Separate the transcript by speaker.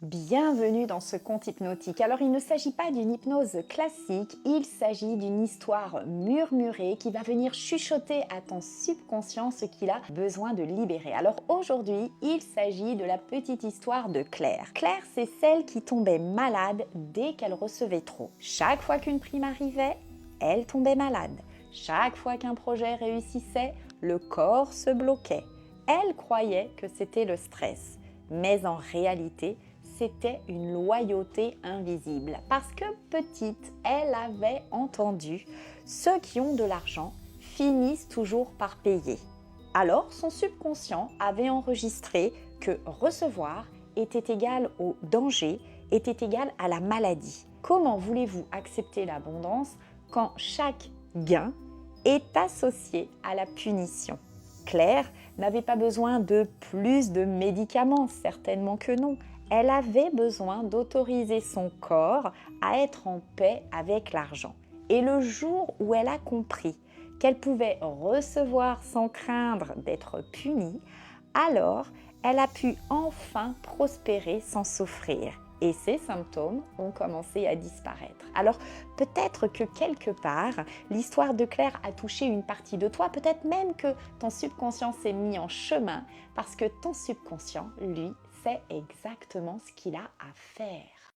Speaker 1: Bienvenue dans ce conte hypnotique. Alors il ne s'agit pas d'une hypnose classique, il s'agit d'une histoire murmurée qui va venir chuchoter à ton subconscient ce qu'il a besoin de libérer. Alors aujourd'hui, il s'agit de la petite histoire de Claire. Claire, c'est celle qui tombait malade dès qu'elle recevait trop. Chaque fois qu'une prime arrivait, elle tombait malade. Chaque fois qu'un projet réussissait, le corps se bloquait. Elle croyait que c'était le stress, mais en réalité, c'était une loyauté invisible. Parce que petite, elle avait entendu « ceux qui ont de l'argent finissent toujours par payer ». Alors, son subconscient avait enregistré que recevoir était égal au danger, était égal à la maladie. Comment voulez-vous accepter l'abondance quand chaque gain est associé à la punition? Claire n'avait pas besoin de plus de médicaments, certainement que non. Elle avait besoin d'autoriser son corps à être en paix avec l'argent. Et le jour où elle a compris qu'elle pouvait recevoir sans craindre d'être punie, alors elle a pu enfin prospérer sans souffrir. Et ses symptômes ont commencé à disparaître. Alors peut-être que quelque part, l'histoire de Claire a touché une partie de toi, peut-être même que ton subconscient s'est mis en chemin parce que ton subconscient, lui, sait exactement ce qu'il a à faire.